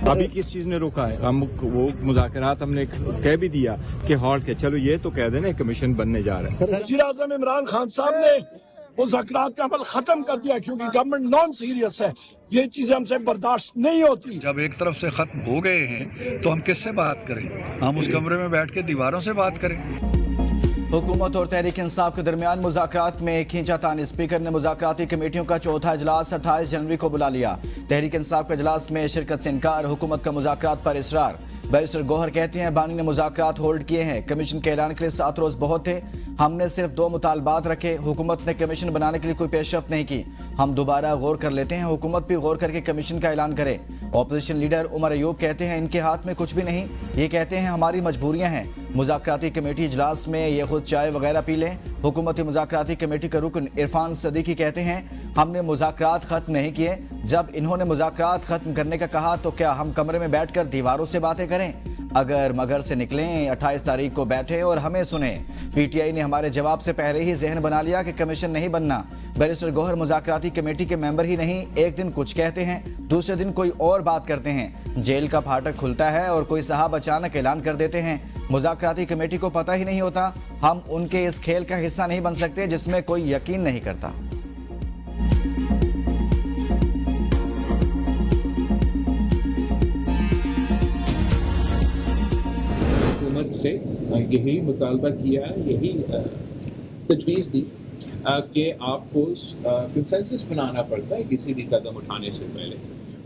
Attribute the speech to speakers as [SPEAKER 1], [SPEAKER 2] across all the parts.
[SPEAKER 1] अभी किस चीज ने रोका है? हम वो मुज़ाकरात हमने कह भी दिया कि हॉल्ट के, चलो ये तो कह देना कमीशन बनने जा रहा है।
[SPEAKER 2] वज़ीर आज़म इमरान खान साहब ने मुज़ाकरात का अमल खत्म कर दिया क्योंकि गवर्नमेंट नॉन सीरियस है। ये चीजें हमसे बर्दाश्त नहीं होती।
[SPEAKER 3] जब एक तरफ से खत्म हो गए हैं तो हम किससे बात करें? हम उस कमरे में बैठ के दीवारों से बात करें।
[SPEAKER 4] हुकूमत और तहरीक इंसाफ के दरमियान मुज़ाकरात में खींचातानी। स्पीकर ने मुज़ाकराती कमेटियों का चौथा इजलास 28 जनवरी को बुला लिया। तहरीक इंसाफ के इजलास में शिरकत से इनकार, हुकूमत का मुज़ाकरात पर इसरार। बैरिस्टर गौहर कहते हैं बानी ने मुज़ाकरात होल्ड किए हैं, कमीशन के ऐलान के लिए 7 रोज बहुत थे, हमने सिर्फ 2 मुतालबात रखे, हुकूमत ने कमीशन बनाने के लिए कोई पेशरफ्त नहीं की, हम दोबारा गौर कर लेते हैं, हुकूमत भी गौर करके कमीशन का ऐलान करे। ऑपोजिशन लीडर उमर अयूब कहते हैं इनके हाथ में कुछ भी नहीं, ये कहते हैं हमारी मजबूरियां हैं, मुज़ाकराती कमेटी इजलास में ये खुद चाय वगैरह पी लें। हुकूमती मुज़ाकराती कमेटी का रुकन इरफान सदीकी कहते हैं हमने मुज़ाकरात खत्म नहीं किए, जब इन्होंने मुज़ाकरात खत्म करने का कहा तो क्या हम कमरे में बैठकर दीवारों से बातें करें? अगर मगर से निकलें 28 तारीख को बैठे और हमें सुने। पीटीआई ने हमारे जवाब से पहले ही जहन बना लिया कि कमीशन नहीं बनना। बैरिस्टर गौहर मुज़ाकराती कमेटी के मेंबर ही नहीं, एक दिन कुछ कहते हैं दूसरे दिन कोई और बात करते हैं, जेल का फाटक खुलता है और कोई साहब अचानक ऐलान कर देते हैं। मुज़ाकराती कमेटी को पता ही नहीं होता, हम उनके इस खेल का हिस्सा नहीं बन सकते जिसमें कोई यकीन नहीं करता।
[SPEAKER 5] से यही मुतालबा किया, यही तजवीज़ दी कि आपको कंसेंसस बनाना पड़ता है किसी भी कदम उठाने से पहले,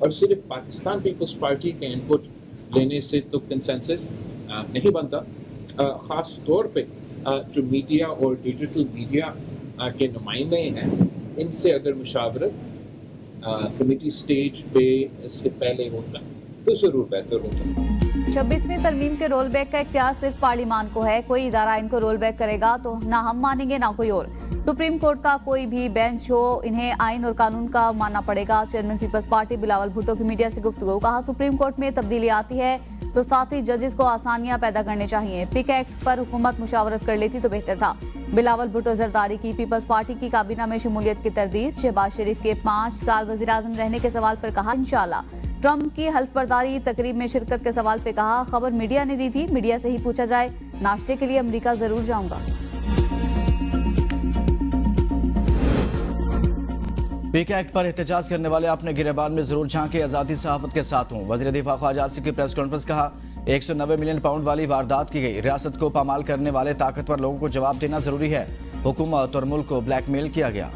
[SPEAKER 5] और सिर्फ पाकिस्तान पीपल्स पार्टी के इनपुट लेने से तो कंसेंसस नहीं बनता। ख़ास तौर पे जो मीडिया और डिजिटल मीडिया के नुमाइंदे हैं, इनसे अगर मुशावरत कमेटी स्टेज पे से पहले होता तो ज़रूर बेहतर होता।
[SPEAKER 6] 26वीं तरमीम के रोल बैक का इख्तियार सिर्फ पार्लिमान को है, कोई इदारा इनको रोल बैक करेगा तो ना हम मानेंगे ना कोई और। सुप्रीम कोर्ट का कोई भी बेंच हो, इन्हें आइन और कानून का मानना पड़ेगा। Chairman people's party Bilawal Bhutto की मीडिया से गुफ्तगू, कहा सुप्रीम कोर्ट में तब्दीली आती है तो साथ ही जजेस को आसानियां पैदा करनी चाहिए, पिक एक्ट पर हुकूमत मुशावरत कर लेती तो बेहतर था। बिलावल भुट्टो जरदारी की पीपल्स पार्टी की काबीना में शमूलियत की तरदीद। शहबाज शरीफ के 5 साल वज़ीर आज़म रहने के सवाल पर कहा इंशाल्लाह। ट्रंप की हल्फ बर्दारी तकरीब में शिरकत के सवाल पे कहा खबर मीडिया ने दी थी, मीडिया से ही पूछा जाए, नाश्ते के लिए अमेरिका जरूर जाऊंगा।
[SPEAKER 4] पिक एक्ट पर एहतजाज करने वाले अपने गिरेबान में जरूर झांके, आज़ादी सहाफत के साथ हूँ। वज़ीर दिफा ख्वाजा आसिफ की प्रेस कॉन्फ्रेंस, कहा 190 मिलियन पाउंड वाली वारदात की गई, रियासत को पामाल करने वाले ताकतवर लोगों को जवाब देना जरूरी है, हुकूमत और मुल्क को ब्लैकमेल किया गया।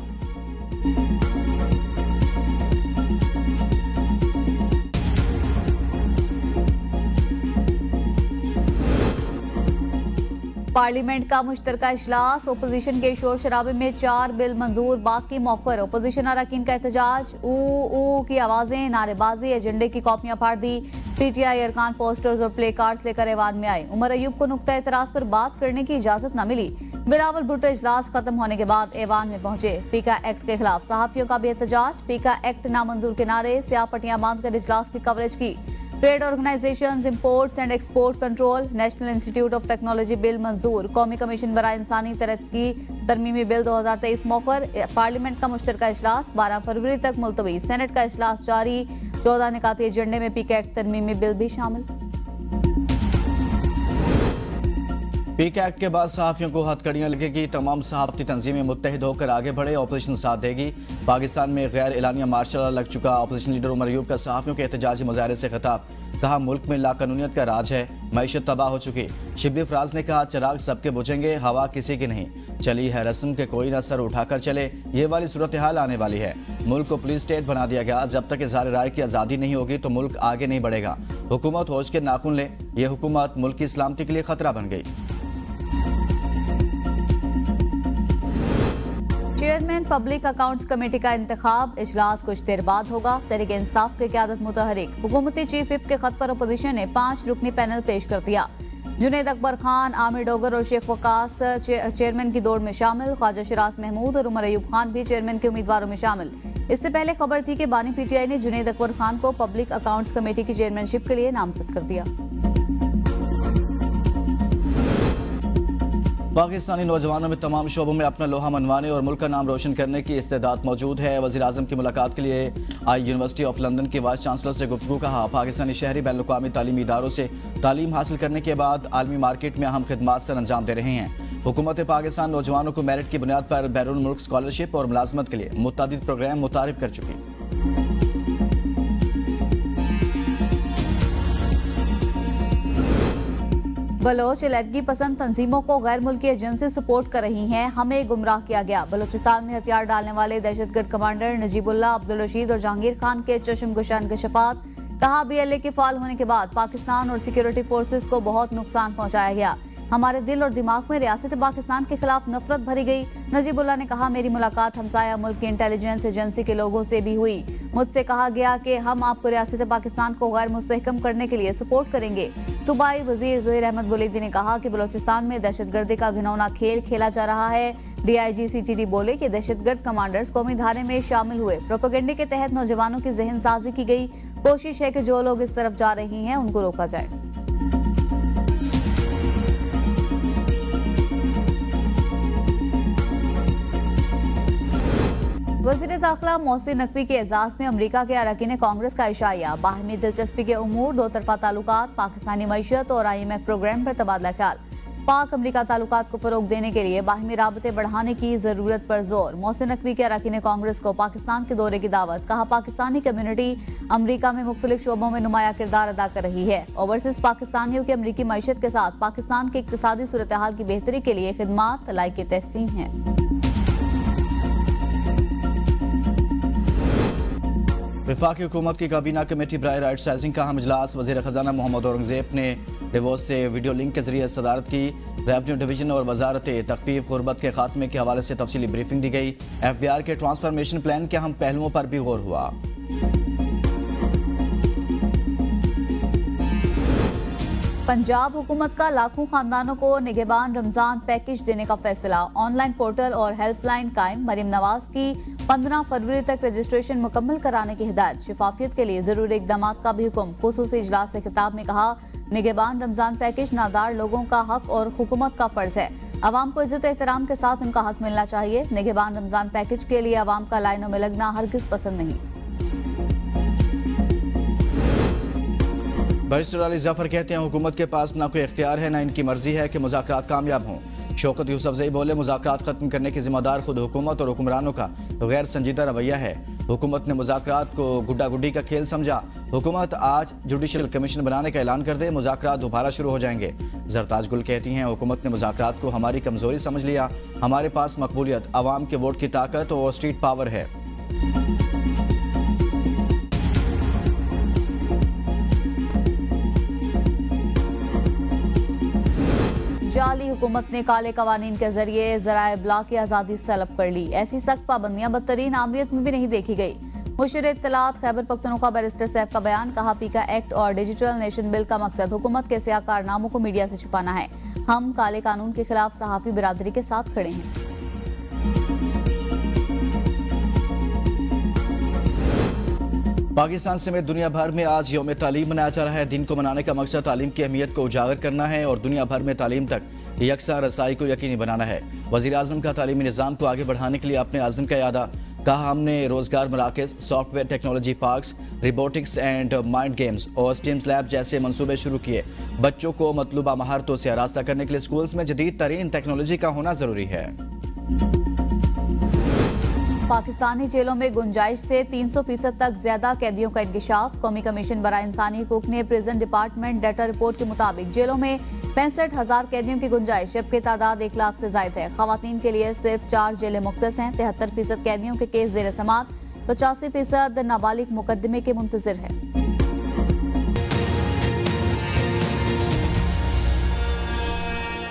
[SPEAKER 6] पार्लियामेंट का मुश्तरका इजलास, ओपोजिशन के शोर शराबे में 4 बिल मंजूर, बाकी मौखर। ओपोजिशन अरकान का एहतजाज, ऊ की आवाजें, नारेबाजी, एजेंडे की कॉपियां फाड़ दी। पीटीआई अरकान पोस्टर्स और प्ले कार्ड्स लेकर ऐवान में आए। उमर अयूब को नुक्ता एतराज पर बात करने की इजाजत न मिली। बिलावल भुट्टो इजलास खत्म होने के बाद ऐवान में पहुंचे। पीका एक्ट के खिलाफ सहाफियों का भी एहतजाज, पीका एक्ट नामंजूर के नारे, स्याह पट्टियां बांधकर इजलास की कवरेज की। Trade organisations, imports and export control, national institute of technology bill मंजूर। कौमी कमीशन बराए इंसानी तरक्की तरमीमी बिल 2023 मौखर। पार्लियामेंट का मुश्तरका इजलास 12 फरवरी तक मुलतवी। सेनेट का इजलास जारी, 14 निकाती एजेंडे में पीक एक्ट तरमीमी बिल भी शामिल।
[SPEAKER 4] पिक एक्ट के बाद सहाफियों को हथकड़ियां लगेगी, तमाम सहाफती तंजीमें मुत्तहिद होकर आगे बढ़े, ऑपोजिशन साथ देगी। पाकिस्तान में गैर एलानिया मार्शल लॉ लग चुका, ऑपोजिशन लीडर उमर अयूब का सहाफियों के एहतजाजी मुजाहरे से खिताब, कहा मुल्क में लाकानूनियत का राज है, मईशत तबाह हो चुकी। शिबली फराज ने कहा चिराग सबके बुझेंगे, हवा किसी की नहीं, चली है रस्म के कोई न सर उठाकर चले, ये वाली सूरत हाल आने वाली है। मुल्क को पुलिस स्टेट बना दिया गया, जब तक इज़हार राय की आज़ादी नहीं होगी तो मुल्क आगे नहीं बढ़ेगा। हुकूमत होश के नाखून ले, ये हुकूमत मुल्क की सलामती के लिए खतरा बन गई।
[SPEAKER 6] चेयरमैन पब्लिक अकाउंट्स कमेटी का इंतखाब, इजलास कुछ देर बाद होगा। तहरीक इंसाफ की क़यादत मुतहरिक। हुकूमती चीफ विप के खत पर अपोजिशन ने 5 रुकनी पैनल पेश कर दिया। जुनैद अकबर खान, आमिर डोगर और शेख वकास चेयरमैन की दौड़ में शामिल। ख्वाजा शिराज महमूद और उमर अयूब खान भी चेयरमैन के उम्मीदवारों में शामिल। इससे पहले खबर थी कि बानी पीटीआई ने जुनैद अकबर खान को पब्लिक अकाउंट्स कमेटी की चेयरमैनशिप के लिए नामजद कर दिया।
[SPEAKER 4] पाकिस्तानी नौजवानों में तमाम शोबों में अपना लोहा मनवाने और मुल्क का नाम रोशन करने की इस्तेदाद मौजूद है। वज़ीर आज़म की मुलाकात के लिए आई यूनिवर्सिटी ऑफ लंदन के वाइस चांसलर से गुफ्तगू कहा। पाकिस्तानी शहरी बैनुल-अक़वामी तालीमी इदारों से तालीम हासिल करने के बाद आलमी मार्केट में अहम खिदमात सर अंजाम दे रहे हैं। हुकूमत पाकिस्तान नौजवानों को मेरिट की बुनियाद पर बैरून मुल्क स्कॉलरशिप और मुलाजमत के लिए मुतअद्दिद प्रोग्राम मुतारिफ कर चुकी।
[SPEAKER 6] बलोच इलादगी पसंद तंजीमों को गैर मुल्की एजेंसी सपोर्ट कर रही हैं, हमें गुमराह किया गया। बलोचिस्तान में हथियार डालने वाले दहशतगर्द कमांडर नजीबुल्लाह, अब्दुल रशीद और जहांगीर खान के चश्मकुशान इंकशाफात। कहा BLA के फाल होने के बाद पाकिस्तान और सिक्योरिटी फोर्सेस को बहुत नुकसान पहुंचाया गया। हमारे दिल और दिमाग में रियासत पाकिस्तान के खिलाफ नफरत भरी गई। नजीबुल्लाह ने कहा, मेरी मुलाकात हमसाया मुल्क की इंटेलिजेंस एजेंसी के लोगों से भी हुई। मुझसे कहा गया कि हम आपको रियासत पाकिस्तान को गैर मुस्तहकम करने के लिए सपोर्ट करेंगे। सूबाई वजीर ज़हीर अहमद बुलैदी ने कहा कि बलोचिस्तान में दहशतगर्दी का घिनौना खेल खेला जा रहा है। DIG CTD बोले कि दहशतगर्द कमांडर्स कौमी धारे में शामिल हुए। प्रोपेगेंडे के तहत नौजवानों की जहन साजी की गई। कोशिश है कि जो लोग इस तरफ जा रही हैं उनको रोका जाए। वज़ीर दाखिला मोहसिन नकवी के एजाज में अमरीका के अरकान कांग्रेस का इशाया। बाहमी दिलचस्पी के उमूर, दो तरफा ताल्लुकात, पाकिस्तानी मईशत और IMF प्रोग्राम पर तबादला ख्याल। पाक अमरीका ताल्लुकात को फरोग देने के लिए बाहमी राबते बढ़ाने की जरूरत पर जोर। मोहसिन नकवी के अरकान कांग्रेस को पाकिस्तान के दौरे की दावत। कहा, पाकिस्तानी कम्युनिटी अमरीका में मुख्तलिफ शोबों में नुमाया किरदार अदा कर रही है। ओवरसीज पाकिस्तानियों की अमरीकी मईशत के साथ पाकिस्तान की इक्तिसादी सूरत हाल की बेहतरी के लिए खिदमात लायक तहसीन है।
[SPEAKER 4] वफाकी हुकूमत की काबीना कमेटी बराए राइट साइजिंग का अहम इजलास। वज़ीर ख़जाना मोहम्मद औरंगज़ेब ने डिवोर्स से वीडियो लिंक के जरिए सदारत की। रेवेन्यू डिवीजन और वजारत तखफीफ गुरबत के खात्मे के हवाले से तफसीली ब्रीफिंग दी गई। FBR के ट्रांसफॉर्मेशन प्लान के अहम पहलुओं पर भी गौर हुआ।
[SPEAKER 6] पंजाब हुकूमत का लाखों खानदानों को निगहबान रमजान पैकेज देने का फैसला। ऑनलाइन पोर्टल और हेल्पलाइन कायम। मरीम नवाज की 15 फरवरी तक रजिस्ट्रेशन मुकम्मल कराने की हिदायत। शिफाफियत के लिए जरूरी इकदाम का भी हुक्म। खुसूसी इजलास से खिताब में कहा, निगहबान रमजान पैकेज नादार लोगों का हक और हुकूमत का फर्ज है। अवाम को इज्जत एहतराम के साथ उनका हक मिलना चाहिए। निगहबान रमजान पैकेज के लिए अवाम का लाइनों में लगना हरगिज पसंद नहीं।
[SPEAKER 4] बैरिस्टर अली जफर कहते हैं, हुकूमत के पास ना कोई इख्तियार है, ना इनकी मर्जी है कि मुज़ाकरात कामयाब हों। शौकत यूसुफजई बोले, मुज़ाकरात खत्म करने की जिम्मेदार खुद हुकूमत और हुक्मरानों का गैर संजीदा रवैया है। हुकूमत ने मुज़ाकरात को गुड्डा गुड्डी का खेल समझा। हुकूमत आज जुडिशल कमीशन बनाने का ऐलान कर दे, मुज़ाकरात दोबारा शुरू हो जाएंगे। जरताज गुल कहती हैं, हुकूमत ने मुज़ाकरात को हमारी कमजोरी समझ लिया। हमारे पास मकबूलियत, अवाम के वोट की ताकत और स्ट्रीट पावर है।
[SPEAKER 6] जाली हुकूमत ने काले कवानीन के जरिए ज़राए इब्लाग की आज़ादी सलब कर ली। ऐसी सख्त पाबंदियां बदतरीन आमरीत में भी नहीं देखी गई। मुशीर इत्तलात खैबर पख्तूनख्वा बैरिस्टर सैफ का बयान। कहा, पीका एक्ट और डिजिटल नेशन बिल का मकसद हुकूमत के सियाह कारनामों को मीडिया से छुपाना है। हम काले कानून के खिलाफ सहाफ़ी बिरादरी के साथ खड़े हैं।
[SPEAKER 4] पाकिस्तान समेत दुनिया भर में आज यौम तालीम मनाया जा रहा है। दिन को मनाने का मकसद तालीम की अहमियत को उजागर करना है और दुनिया भर में तालीम तक यकसा रसाई को यकीनी बनाना है। वज़ीर आज़म का तालीमी निज़ाम को आगे बढ़ाने के लिए अपने आज़म का यादा। कहा, हमने रोजगार मराकज़, software technology parks, robotics and mind games और स्टीम लैब जैसे मंसूबे शुरू किए। बच्चों को मतलूबा महारतों से आरास्ता करने के लिए स्कूल्स में जदीद तरीन टेक्नोलॉजी का होना जरूरी है।
[SPEAKER 6] पाकिस्तानी जेलों में गुंजाइश से 300% तक ज्यादा कैदियों का इंकशाफ। कौमी कमीशन बराए इंसानी हकूक ने प्रिजन डिपार्टमेंट डाटा रिपोर्ट के मुताबिक जेलों में 65,000 कैदियों की गुंजाइश, जबकि तादाद 1 लाख से जायद है। खवातीन के लिए सिर्फ 4 जेलें मुख्तस हैं। 73% कैदियों के केस जेर समात, 85% नाबालिग मुकदमे के मुंतजिर है।